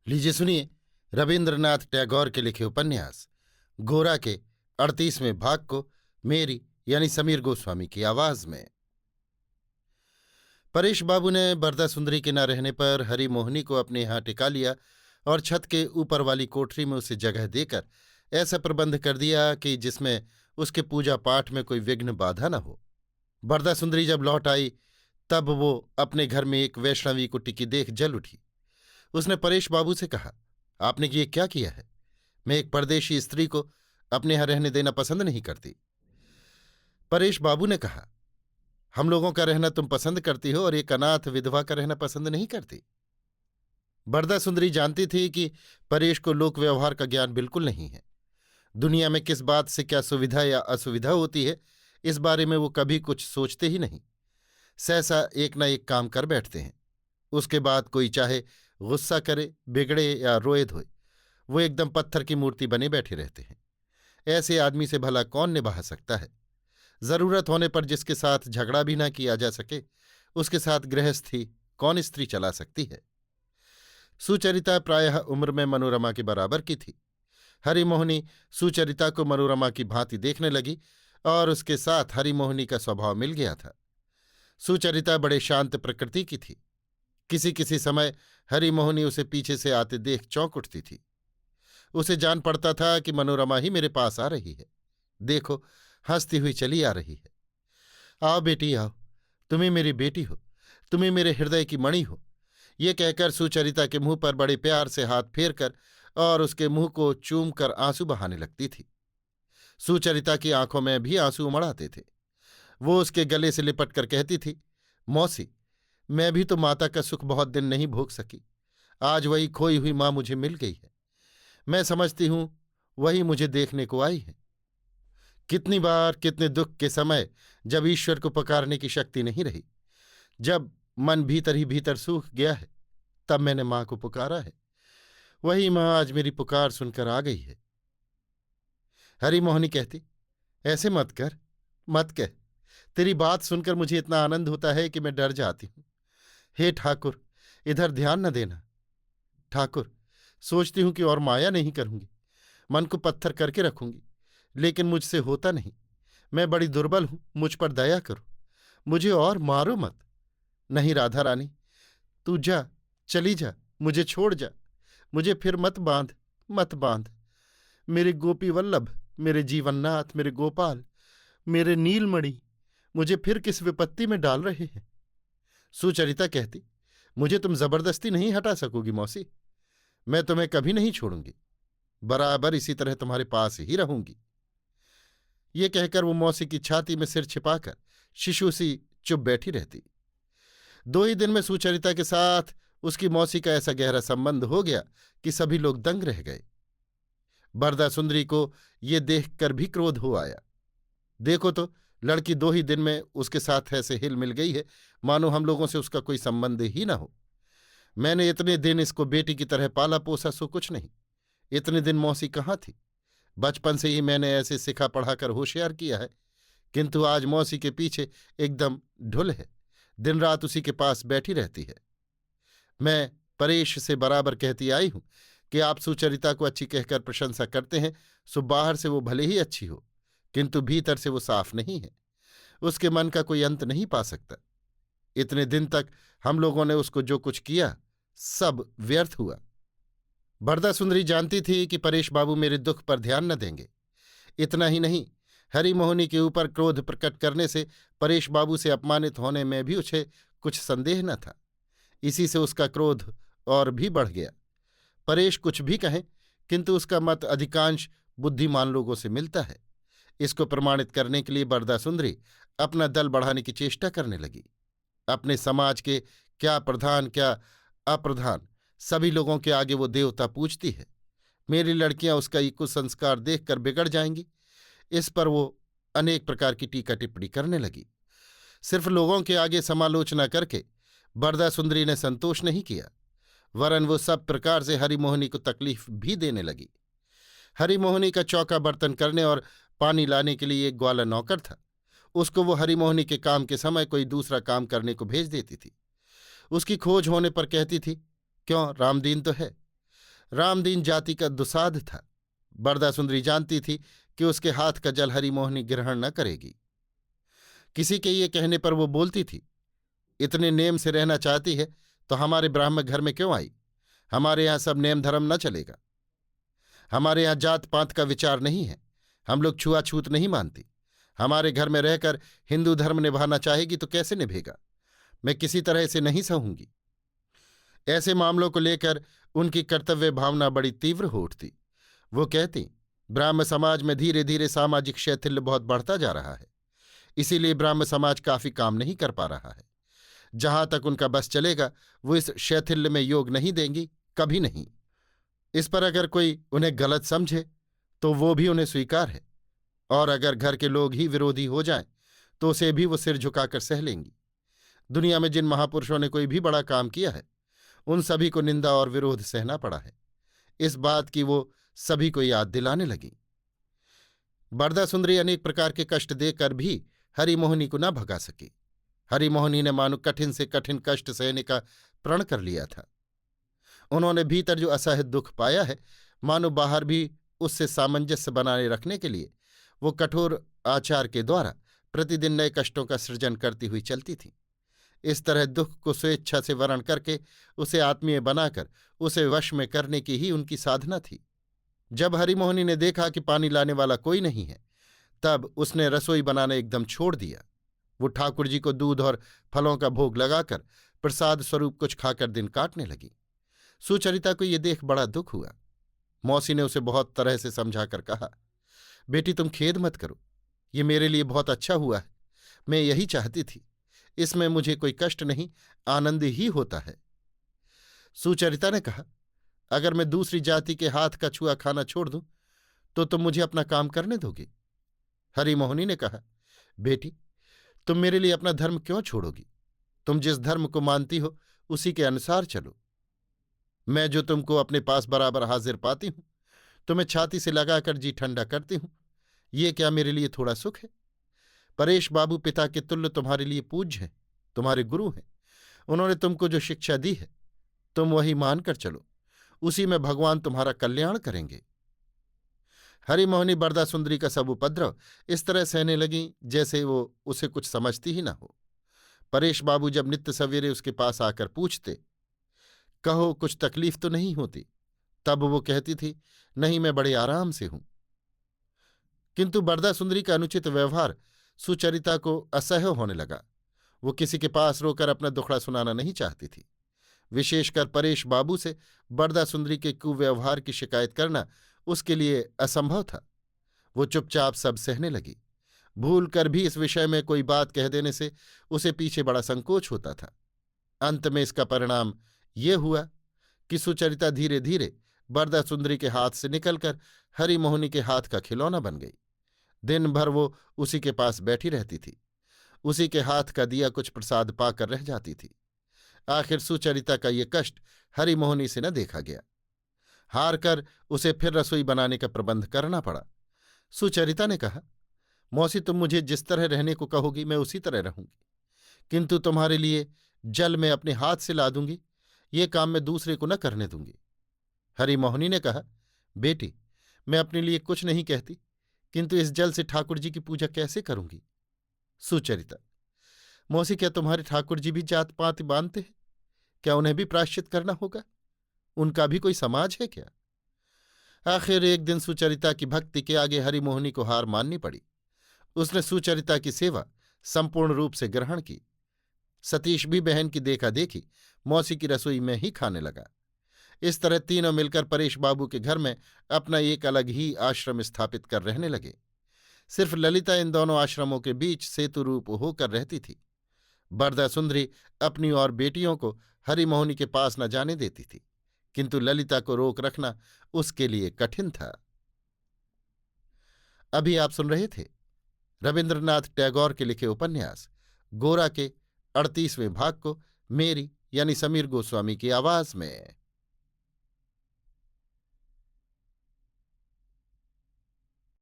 लीजिए सुनिए रविन्द्रनाथ टैगोर के लिखे उपन्यास गोरा के 38वें भाग को मेरी यानी समीर गोस्वामी की आवाज में। परेश बाबू ने बरदा सुंदरी के न रहने पर हरि मोहिनी को अपने यहाँ टिका लिया और छत के ऊपर वाली कोठरी में उसे जगह देकर ऐसा प्रबंध कर दिया कि जिसमें उसके पूजा पाठ में कोई विघ्न बाधा न हो। बरदा सुंदरी जब लौट आई तब वो अपने घर में एक वैष्णवी को टिकी देख जल उठी। उसने परेश बाबू से कहा, आपने ये क्या किया है? मैं एक परदेशी स्त्री को अपने यहां रहने देना पसंद नहीं करती। परेश बाबू ने कहा, हम लोगों का रहना तुम पसंद करती हो और एक अनाथ विधवा का रहना पसंद नहीं करती। बरदा सुंदरी जानती थी कि परेश को लोक व्यवहार का ज्ञान बिल्कुल नहीं है। दुनिया में किस बात से क्या सुविधा या असुविधा होती है इस बारे में वो कभी कुछ सोचते ही नहीं। सहसा एक न एक काम कर बैठते हैं। उसके बाद कोई चाहे गुस्सा करे, बिगड़े या रोए धोए, वो एकदम पत्थर की मूर्ति बने बैठे रहते हैं। ऐसे आदमी से भला कौन निभा सकता है? जरूरत होने पर जिसके साथ झगड़ा भी ना किया जा सके उसके साथ गृहस्थी कौन स्त्री चला सकती है? सुचरिता प्रायः उम्र में मनोरमा के बराबर की थी। हरिमोहिनी सुचरिता को मनोरमा की भांति देखने लगी और उसके साथ हरिमोहिनी का स्वभाव मिल गया था। सुचरिता बड़े शांत प्रकृति की थी। किसी किसी समय हरिमोहिनी उसे पीछे से आते देख चौंक उठती थी। उसे जान पड़ता था कि मनोरमा ही मेरे पास आ रही है। देखो, हंसती हुई चली आ रही है। आओ बेटी आओ, तुम्हें मेरी बेटी हो, तुम्हें मेरे हृदय की मणि हो। ये कहकर सुचरिता के मुंह पर बड़े प्यार से हाथ फेरकर और उसके मुंह को चूम कर आंसू बहाने लगती थी। सुचरिता की आंखों में भी आंसू उमड़ आते थे। वो उसके गले से लिपट कर कहती थी, मौसी, मैं भी तो माता का सुख बहुत दिन नहीं भोग सकी। आज वही खोई हुई मां मुझे मिल गई है। मैं समझती हूं वही मुझे देखने को आई है। कितनी बार कितने दुख के समय जब ईश्वर को पुकारने की शक्ति नहीं रही, जब मन भीतर ही भीतर सूख गया है, तब मैंने मां को पुकारा है। वही मां आज मेरी पुकार सुनकर आ गई है। हरिमोहिनी कहती, ऐसे मत कर, मत कह। तेरी बात सुनकर मुझे इतना आनंद होता है कि मैं डर जाती हूं। हे ठाकुर, इधर ध्यान न देना। ठाकुर, सोचती हूं कि और माया नहीं करूंगी, मन को पत्थर करके रखूंगी, लेकिन मुझसे होता नहीं। मैं बड़ी दुर्बल हूं, मुझ पर दया करो, मुझे और मारो मत। नहीं राधा रानी, तू जा, चली जा, मुझे छोड़ जा, मुझे फिर मत बांध, मत बांध। मेरे गोपी वल्लभ, मेरे जीवननाथ, मेरे गोपाल, मेरे नीलमणि, मुझे फिर किस विपत्ति में डाल रहे हैं? सुचरिता कहती, मुझे तुम जबरदस्ती नहीं हटा सकोगी मौसी। मैं तुम्हें कभी नहीं छोड़ूंगी, बराबर इसी तरह तुम्हारे पास ही रहूंगी। ये कहकर वो मौसी की छाती में सिर छिपाकर शिशु सी चुप बैठी रहती। 2 ही दिन में सुचरिता के साथ उसकी मौसी का ऐसा गहरा संबंध हो गया कि सभी लोग दंग रह गए। बरदा सुंदरी को ये देखकर भी क्रोध हो आया। देखो तो, लड़की 2 ही दिन में उसके साथ ऐसे हिल मिल गई है मानो हम लोगों से उसका कोई संबंध ही ना हो। मैंने इतने दिन इसको बेटी की तरह पाला पोसा सो कुछ नहीं। इतने दिन मौसी कहाँ थी? बचपन से ही मैंने ऐसे सिखा पढ़ाकर होशियार किया है, किंतु आज मौसी के पीछे एकदम ढुल है, दिन रात उसी के पास बैठी रहती है। मैं परेश से बराबर कहती आई हूं कि आप सुचरिता को अच्छी कहकर प्रशंसा करते हैं, सो बाहर से वो भले ही अच्छी हो, किंतु भीतर से वो साफ नहीं है। उसके मन का कोई अंत नहीं पा सकता। इतने दिन तक हम लोगों ने उसको जो कुछ किया सब व्यर्थ हुआ। बरदा सुंदरी जानती थी कि परेश बाबू मेरे दुख पर ध्यान न देंगे। इतना ही नहीं, हरिमोहिनी के ऊपर क्रोध प्रकट करने से परेश बाबू से अपमानित होने में भी उसे कुछ संदेह न था। इसी से उसका क्रोध और भी बढ़ गया। परेश कुछ भी कहें, किंतु उसका मत अधिकांश बुद्धिमान लोगों से मिलता है। इसको प्रमाणित करने के लिए बरदा सुंदरी अपना दल बढ़ाने की चेष्टा करने लगी। अपने समाज के क्या प्रधान क्या अप्रधान सभी लोगों के आगे वो देवता पूजती है। मेरी लड़कियां उसका ये कुसंस्कार देखकर बिगड़ जाएंगी, इस पर वो अनेक प्रकार की टीका टिप्पणी करने लगी। सिर्फ लोगों के आगे समालोचना करके बरदा सुंदरी ने संतोष नहीं किया, वरन वो सब प्रकार से हरिमोहिनी को तकलीफ भी देने लगी। हरिमोहिनी का चौका बर्तन करने और पानी लाने के लिए एक ग्वाला नौकर था। उसको वो हरिमोहिनी के काम के समय कोई दूसरा काम करने को भेज देती थी। उसकी खोज होने पर कहती थी, क्यों, रामदीन तो है? रामदीन जाति का दुसाध था। बरदा सुंदरी जानती थी कि उसके हाथ का जल हरिमोहिनी ग्रहण न करेगी। किसी के ये कहने पर वो बोलती थी, इतने नेम से रहना चाहती है तो हमारे ब्राह्मण घर में क्यों आई? हमारे यहाँ सब नेम धर्म न चलेगा। हमारे यहाँ जात पात का विचार नहीं है। हम लोग छुआछूत नहीं मानती। हमारे घर में रहकर हिंदू धर्म निभाना चाहेगी तो कैसे निभेगा? मैं किसी तरह से नहीं सहूंगी। ऐसे मामलों को लेकर उनकी कर्तव्य भावना बड़ी तीव्र हो उठती। वो कहती, ब्राह्म समाज में धीरे धीरे सामाजिक शैथिल्य बहुत बढ़ता जा रहा है, इसीलिए ब्राह्म समाज काफी काम नहीं कर पा रहा है। जहां तक उनका बस चलेगा वो इस शैथिल्य में योग नहीं देंगी, कभी नहीं। इस पर अगर कोई उन्हें गलत समझे तो वो भी उन्हें स्वीकार है, और अगर घर के लोग ही विरोधी हो जाएं तो उसे भी वो सिर झुकाकर सह लेंगी। दुनिया में जिन महापुरुषों ने कोई भी बड़ा काम किया है उन सभी को निंदा और विरोध सहना पड़ा है। इस बात की वो सभी को याद दिलाने लगी। बरदा सुंदरी अनेक प्रकार के कष्ट देकर भी हरिमोहिनी को न भगा सकी। हरिमोहिनी ने मानो कठिन से कठिन कष्ट सहने का प्रण कर लिया था। उन्होंने भीतर जो असह्य दुख पाया है, मानो बाहर भी उससे सामंजस्य बनाए रखने के लिए वो कठोर आचार के द्वारा प्रतिदिन नए कष्टों का सृजन करती हुई चलती थी। इस तरह दुख को स्वेच्छा से वरण करके उसे आत्मीय बनाकर उसे वश में करने की ही उनकी साधना थी। जब हरिमोहिनी ने देखा कि पानी लाने वाला कोई नहीं है, तब उसने रसोई बनाना एकदम छोड़ दिया। वो ठाकुर जी को दूध और फलों का भोग लगाकर प्रसाद स्वरूप कुछ खाकर दिन काटने लगी। सुचरिता को ये देख बड़ा दुख हुआ। मौसी ने उसे बहुत तरह से समझाकर कहा, बेटी तुम खेद मत करो, ये मेरे लिए बहुत अच्छा हुआ है। मैं यही चाहती थी। इसमें मुझे कोई कष्ट नहीं, आनंद ही होता है। सुचरिता ने कहा, अगर मैं दूसरी जाति के हाथ का छुआ खाना छोड़ दूं तो तुम मुझे अपना काम करने दोगे? हरिमोहिनी ने कहा, बेटी तुम मेरे लिए अपना धर्म क्यों छोड़ोगी? तुम जिस धर्म को मानती हो उसी के अनुसार चलो। मैं जो तुमको अपने पास बराबर हाजिर पाती हूं, तुम्हें छाती से लगाकर जी ठंडा करती हूं, ये क्या मेरे लिए थोड़ा सुख है? परेश बाबू पिता के तुल्य तुम्हारे लिए पूज्य हैं, तुम्हारे गुरु हैं। उन्होंने तुमको जो शिक्षा दी है तुम वही मानकर चलो, उसी में भगवान तुम्हारा कल्याण करेंगे। हरिमोहिनी बरदा सुंदरी का सब उपद्रव इस तरह सहने लगी जैसे वो उसे कुछ समझती ही न हो। परेश बाबू जब नित्य सवेरे उसके पास आकर पूछते, कहो कुछ तकलीफ तो नहीं होती, तब वो कहती थी, नहीं मैं बड़े आराम से हूं। किंतु बरदा सुंदरी का अनुचित व्यवहार सुचरिता को असह्य होने लगा। वो किसी के पास रोकर अपना दुखड़ा सुनाना नहीं चाहती थी। विशेषकर परेश बाबू से बरदा सुंदरी के कुव्यवहार की शिकायत करना उसके लिए असंभव था। वो चुपचाप सब सहने लगी। भूल कर भी इस विषय में कोई बात कह देने से उसे पीछे बड़ा संकोच होता था। अंत में इसका परिणाम ये हुआ कि सुचरिता धीरे धीरे बरदा सुंदरी के हाथ से निकलकर हरिमोहिनी के हाथ का खिलौना बन गई। दिन भर वो उसी के पास बैठी रहती थी। उसी के हाथ का दिया कुछ प्रसाद पाकर रह जाती थी। आखिर सुचरिता का ये कष्ट हरिमोहिनी से न देखा गया। हार कर उसे फिर रसोई बनाने का प्रबंध करना पड़ा। सुचरिता ने कहा, मौसी तुम मुझे जिस तरह रहने को कहोगी मैं उसी तरह रहूंगी, किंतु तुम्हारे लिए जल मैं अपने हाथ से ला दूंगी, ये काम मैं दूसरे को न करने दूंगी। हरिमोहिनी ने कहा, बेटी मैं अपने लिए कुछ नहीं कहती, किंतु इस जल से ठाकुर जी की पूजा कैसे करूंगी? सुचरिता, मौसी क्या तुम्हारे ठाकुर जी भी जात पात बांधते हैं? क्या उन्हें भी प्रायश्चित करना होगा? उनका भी कोई समाज है क्या? आखिर एक दिन सुचरिता की भक्ति के आगे हरिमोहिनी को हार माननी पड़ी। उसने सुचरिता की सेवा संपूर्ण रूप से ग्रहण की। सतीश भी बहन की देखा देखी मौसी की रसोई में ही खाने लगा। इस तरह तीनों मिलकर परेश बाबू के घर में अपना एक अलग ही आश्रम स्थापित कर रहने लगे। सिर्फ ललिता इन दोनों आश्रमों के बीच सेतु रूप होकर रहती थी। बरदा सुंदरी अपनी और बेटियों को हरिमोहिनी के पास न जाने देती थी, किंतु ललिता को रोक रखना उसके लिए कठिन था। अभी आप सुन रहे थे रविन्द्रनाथ टैगोर के लिखे उपन्यास गोरा के 38वें भाग को मेरी यानी समीर गोस्वामी की आवाज में।